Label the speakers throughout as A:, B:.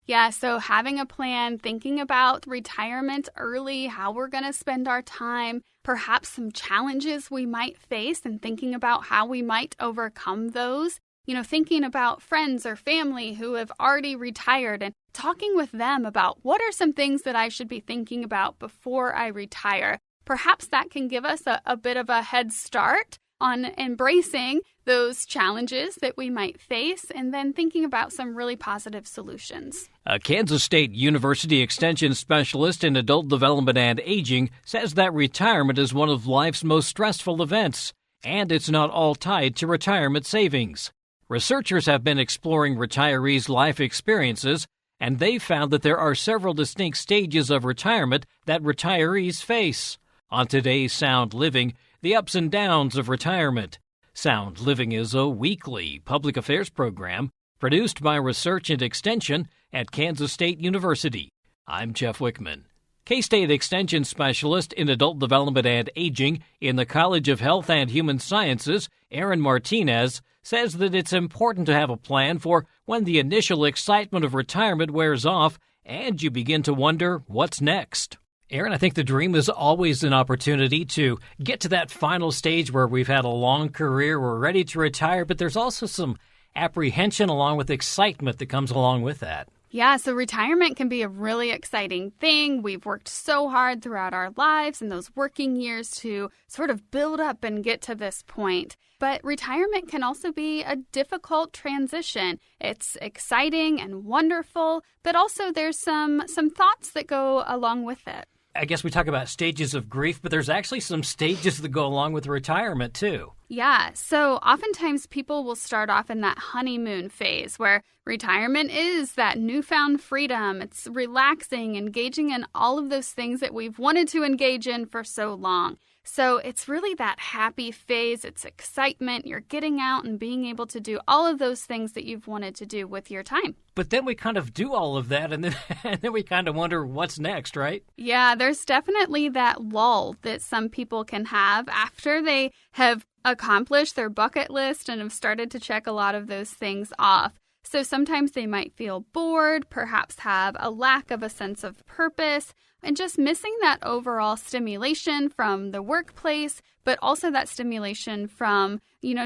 A: Yeah, so having a plan, thinking about retirement early, how we're going to spend our time, perhaps some challenges we might face, and thinking about how we might overcome those. Thinking about friends or family who have already retired and talking with them about what are some things that I should be thinking about before I retire. Perhaps that can give us a bit of a head start on embracing those challenges that we might face and then thinking about some really positive solutions.
B: A Kansas State University Extension specialist in adult development and aging says that retirement is one of life's most stressful events, and it's not all tied to retirement savings. Researchers have been exploring retirees' life experiences, and they've found that there are several distinct stages of retirement that retirees face. On today's Sound Living, the ups and downs of retirement. Sound Living is a weekly public affairs program produced by Research and Extension at Kansas State University. I'm Jeff Wichman. K-State Extension Specialist in Adult Development and Aging in the College of Health and Human Sciences, Erin Martinez, says that it's important to have a plan for when the initial excitement of retirement wears off and you begin to wonder what's next. Erin, I think the dream is always an opportunity to get to that final stage where we've had a long career, we're ready to retire, but there's also some apprehension along with excitement that comes along with that.
A: Yeah, so retirement can be a really exciting thing. We've worked so hard throughout our lives and those working years to sort of build up and get to this point. But retirement can also be a difficult transition. It's exciting and wonderful, but also there's some thoughts that go along with it.
B: I guess we talk about stages of grief, but there's actually some stages that go along with retirement, too.
A: Yeah, so oftentimes people will start off in that honeymoon phase where retirement is that newfound freedom. It's relaxing, engaging in all of those things that we've wanted to engage in for so long. So it's really that happy phase. It's excitement. You're getting out and being able to do all of those things that you've wanted to do with your time.
B: But then we kind of do all of that, and then we kind of wonder what's next, right?
A: Yeah, there's definitely that lull that some people can have after they have accomplished their bucket list and have started to check a lot of those things off. So sometimes they might feel bored, perhaps have a lack of a sense of purpose, and just missing that overall stimulation from the workplace, but also that stimulation from,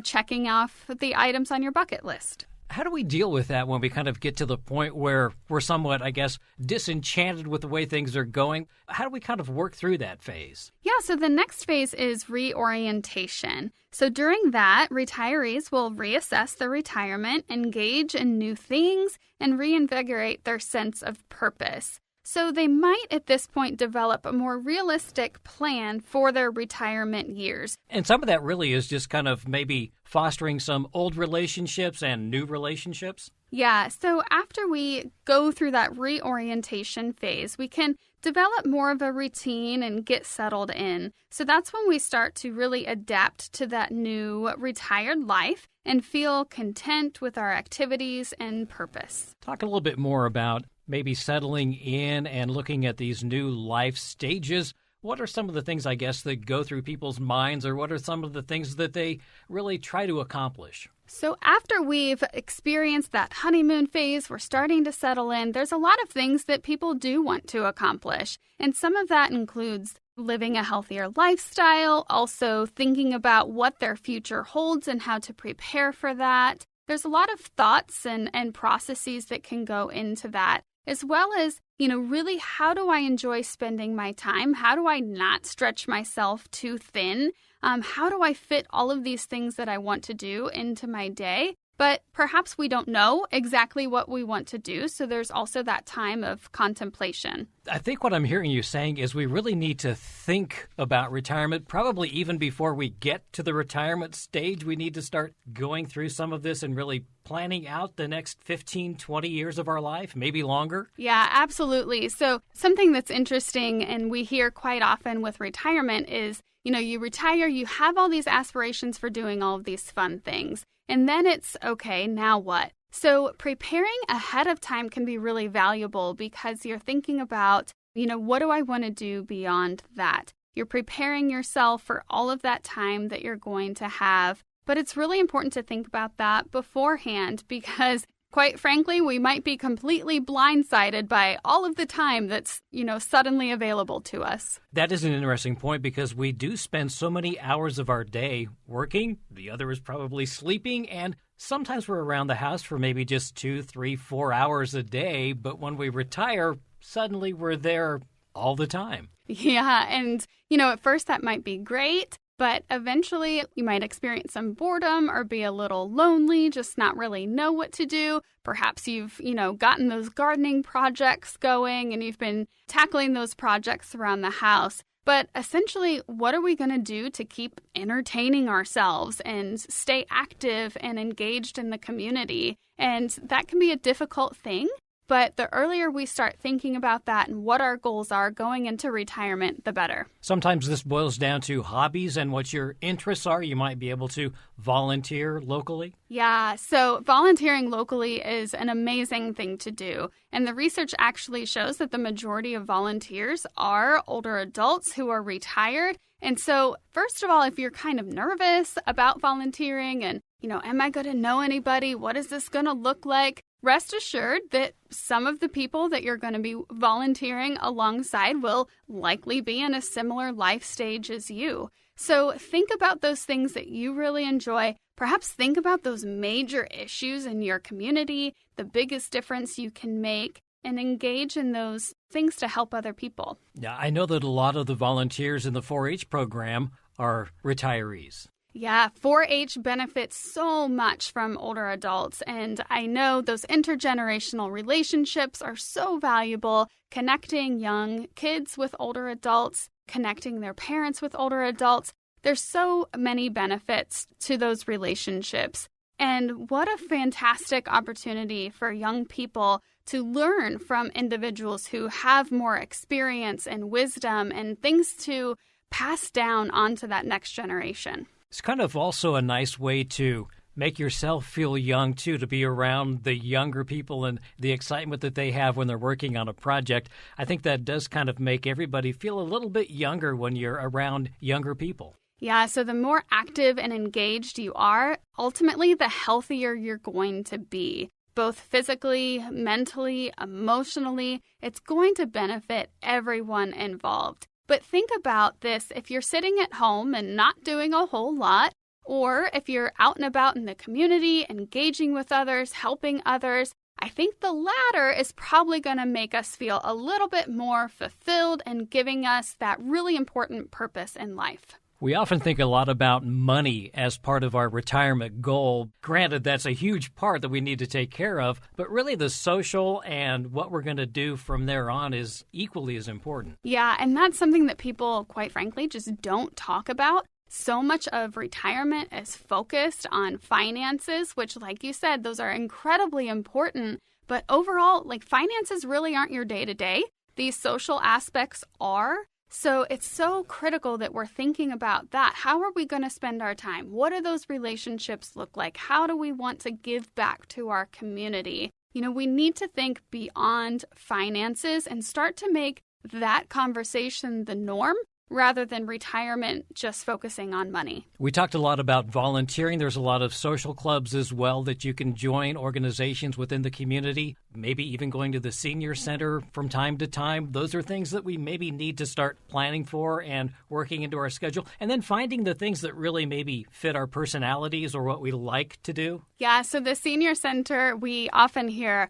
A: checking off the items on your bucket list.
B: How do we deal with that when we kind of get to the point where we're somewhat, I guess, disenchanted with the way things are going? How do we kind of work through that phase?
A: Yeah, so the next phase is reorientation. So during that, retirees will reassess their retirement, engage in new things, and reinvigorate their sense of purpose. So they might at this point develop a more realistic plan for their retirement years.
B: And some of that really is just kind of maybe fostering some old relationships and new relationships?
A: Yeah, so after we go through that reorientation phase, we can develop more of a routine and get settled in. So that's when we start to really adapt to that new retired life and feel content with our activities and purpose.
B: Talk a little bit more about maybe settling in and looking at these new life stages. What are some of the things, I guess, that go through people's minds, or what are some of the things that they really try to accomplish?
A: So after we've experienced that honeymoon phase, we're starting to settle in. There's a lot of things that people do want to accomplish. And some of that includes living a healthier lifestyle, also thinking about what their future holds and how to prepare for that. There's a lot of thoughts and processes that can go into that, as well as, really how do I enjoy spending my time? How do I not stretch myself too thin? How do I fit all of these things that I want to do into my day? But perhaps we don't know exactly what we want to do, so there's also that time of contemplation.
B: I think what I'm hearing you saying is we really need to think about retirement, probably even before we get to the retirement stage. We need to start going through some of this and really planning out the next 15, 20 years of our life, maybe longer.
A: Yeah, absolutely. So something that's interesting and we hear quite often with retirement is, you retire, you have all these aspirations for doing all of these fun things. And then it's, okay, now what? So preparing ahead of time can be really valuable because you're thinking about, what do I want to do beyond that? You're preparing yourself for all of that time that you're going to have. But it's really important to think about that beforehand because quite frankly, we might be completely blindsided by all of the time that's, suddenly available to us.
B: That is an interesting point because we do spend so many hours of our day working. The other is probably sleeping, and sometimes we're around the house for maybe just 2, 3, 4 hours a day. But when we retire, suddenly we're there all the time.
A: Yeah, and, at first that might be great. But eventually you might experience some boredom or be a little lonely, just not really know what to do. Perhaps you've, gotten those gardening projects going and you've been tackling those projects around the house. But essentially, what are we going to do to keep entertaining ourselves and stay active and engaged in the community? And that can be a difficult thing. But the earlier we start thinking about that and what our goals are going into retirement, the better.
B: Sometimes this boils down to hobbies and what your interests are. You might be able to volunteer locally.
A: Yeah, so volunteering locally is an amazing thing to do. And the research actually shows that the majority of volunteers are older adults who are retired. And so, first of all, if you're kind of nervous about volunteering and, am I going to know anybody? What is this going to look like? Rest assured that some of the people that you're going to be volunteering alongside will likely be in a similar life stage as you. So think about those things that you really enjoy. Perhaps think about those major issues in your community, the biggest difference you can make, and engage in those things to help other people.
B: Yeah, I know that a lot of the volunteers in the 4-H program are retirees.
A: Yeah, 4-H benefits so much from older adults, and I know those intergenerational relationships are so valuable, connecting young kids with older adults, connecting their parents with older adults. There's so many benefits to those relationships, and what a fantastic opportunity for young people to learn from individuals who have more experience and wisdom and things to pass down onto that next generation.
B: It's kind of also a nice way to make yourself feel young, too, to be around the younger people and the excitement that they have when they're working on a project. I think that does kind of make everybody feel a little bit younger when you're around younger people.
A: Yeah, so the more active and engaged you are, ultimately the healthier you're going to be. Both physically, mentally, emotionally, it's going to benefit everyone involved. But think about this, if you're sitting at home and not doing a whole lot, or if you're out and about in the community, engaging with others, helping others, I think the latter is probably going to make us feel a little bit more fulfilled and giving us that really important purpose in life.
B: We often think a lot about money as part of our retirement goal. Granted, that's a huge part that we need to take care of, but really the social and what we're going to do from there on is equally as important.
A: Yeah, and that's something that people, quite frankly, just don't talk about. So much of retirement is focused on finances, which, like you said, those are incredibly important. But overall, finances really aren't your day-to-day. These social aspects are. So it's so critical that we're thinking about that. How are we going to spend our time? What do those relationships look like? How do we want to give back to our community? We need to think beyond finances and start to make that conversation the norm rather than retirement just focusing on money.
B: We talked a lot about volunteering. There's a lot of social clubs as well that you can join, organizations within the community, maybe even going to the senior center from time to time. Those are things that we maybe need to start planning for and working into our schedule, and then finding the things that really maybe fit our personalities or what we like to do.
A: Yeah, so the senior center, we often hear,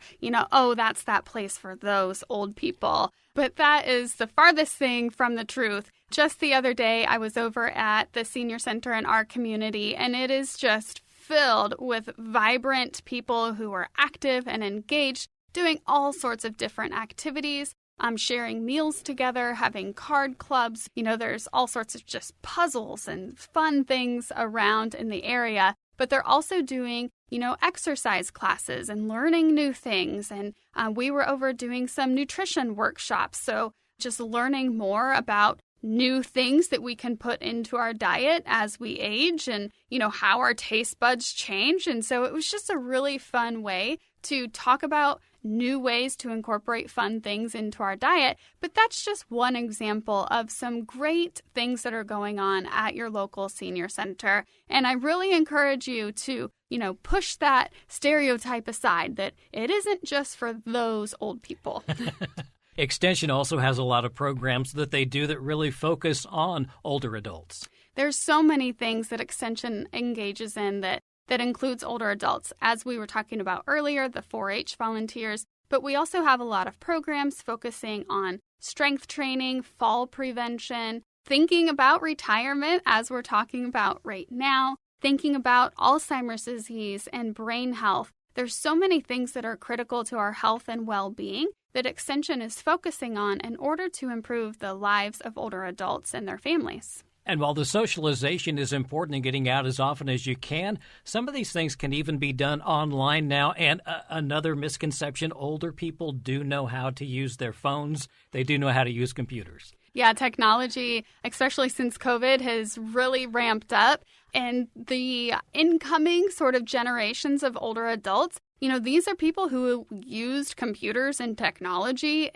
A: oh, that's that place for those old people. But that is the farthest thing from the truth. Just the other day, I was over at the senior center in our community, and it is just filled with vibrant people who are active and engaged, doing all sorts of different activities, sharing meals together, having card clubs. There's all sorts of just puzzles and fun things around in the area. But they're also doing, exercise classes and learning new things. And we were over doing some nutrition workshops. So just learning more about new things that we can put into our diet as we age and, how our taste buds change. And so it was just a really fun way to talk about new ways to incorporate fun things into our diet. But that's just one example of some great things that are going on at your local senior center. And I really encourage you to, push that stereotype aside that it isn't just for those old people.
B: Extension also has a lot of programs that they do that really focus on older adults.
A: There's so many things that Extension engages in that includes older adults. As we were talking about earlier, the 4-H volunteers, but we also have a lot of programs focusing on strength training, fall prevention, thinking about retirement, as we're talking about right now, thinking about Alzheimer's disease and brain health. There's so many things that are critical to our health and well-being that Extension is focusing on in order to improve the lives of older adults and their families.
B: And while the socialization is important in getting out as often as you can, some of these things can even be done online now. And another misconception, older people do know how to use their phones. They do know how to use computers.
A: Yeah, technology, especially since COVID, has really ramped up. And the incoming sort of generations of older adults, these are people who used computers and technology,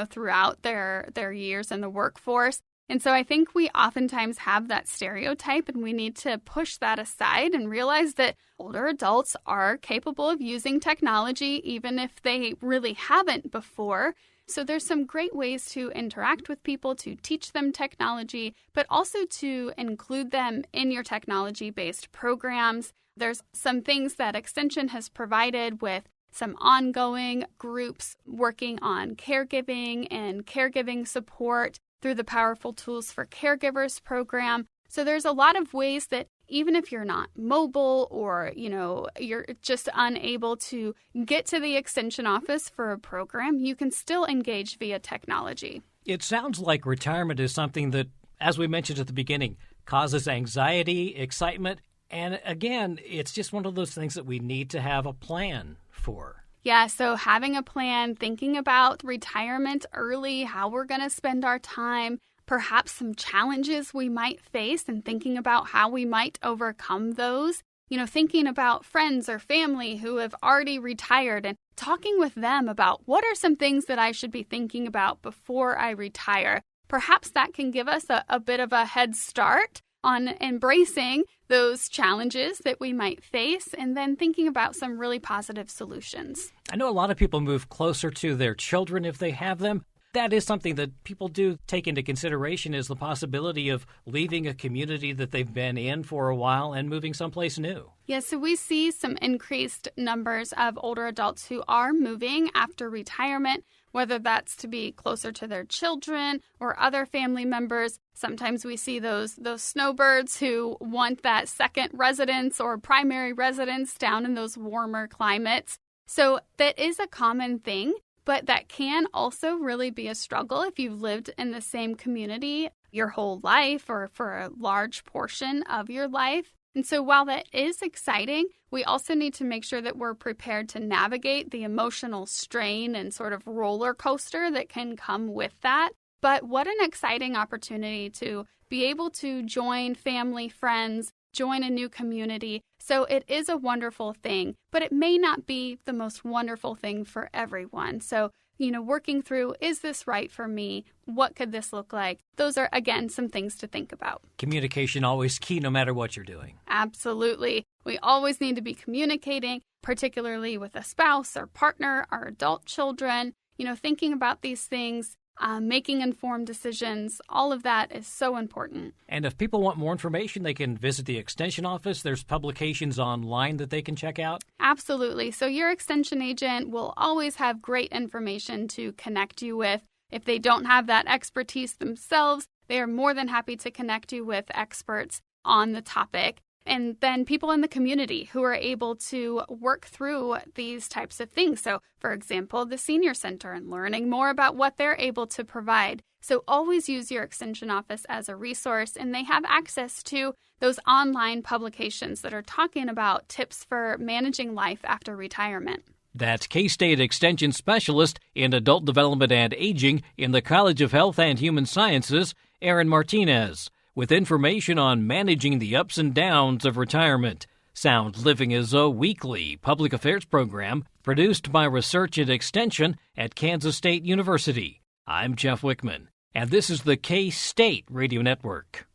A: throughout their years in the workforce. And so I think we oftentimes have that stereotype, and we need to push that aside and realize that older adults are capable of using technology, even if they really haven't before. So there's some great ways to interact with people, to teach them technology, but also to include them in your technology-based programs. There's some things that Extension has provided with some ongoing groups working on caregiving and caregiving support through the Powerful Tools for Caregivers program. So there's a lot of ways that even if you're not mobile or, you're just unable to get to the Extension office for a program, you can still engage via technology.
B: It sounds like retirement is something that, as we mentioned at the beginning, causes anxiety, excitement, and again, it's just one of those things that we need to have a plan for.
A: Yeah, so having a plan, thinking about retirement early, how we're going to spend our time, perhaps some challenges we might face and thinking about how we might overcome those. Thinking about friends or family who have already retired and talking with them about what are some things that I should be thinking about before I retire. Perhaps that can give us a bit of a head start on embracing those challenges that we might face and then thinking about some really positive solutions.
B: I know a lot of people move closer to their children if they have them. That is something that people do take into consideration, is the possibility of leaving a community that they've been in for a while and moving someplace new.
A: Yeah, so we see some increased numbers of older adults who are moving after retirement, whether that's to be closer to their children or other family members. Sometimes we see those snowbirds who want that second residence or primary residence down in those warmer climates. So that is a common thing, but that can also really be a struggle if you've lived in the same community your whole life or for a large portion of your life. And so while that is exciting, we also need to make sure that we're prepared to navigate the emotional strain and sort of roller coaster that can come with that. But what an exciting opportunity to be able to join family, friends, join a new community. So it is a wonderful thing, but it may not be the most wonderful thing for everyone. So, working through, is this right for me? What could this look like? Those are, again, some things to think about.
B: Communication always key no matter what you're doing.
A: Absolutely. We always need to be communicating, particularly with a spouse or partner, our adult children, thinking about these things. Making informed decisions, all of that is so important.
B: And if people want more information, they can visit the Extension office. There's publications online that they can check out.
A: Absolutely. So your Extension agent will always have great information to connect you with. If they don't have that expertise themselves, they are more than happy to connect you with experts on the topic. And then people in the community who are able to work through these types of things. So, for example, the senior center and learning more about what they're able to provide. So always use your Extension office as a resource, and they have access to those online publications that are talking about tips for managing life after retirement.
B: That's K-State Extension Specialist in Adult Development and Aging in the College of Health and Human Sciences, Erin Martinez, with information on managing the ups and downs of retirement. Sound Living is a weekly public affairs program produced by Research and Extension at Kansas State University. I'm Jeff Wichman, and this is the K-State Radio Network.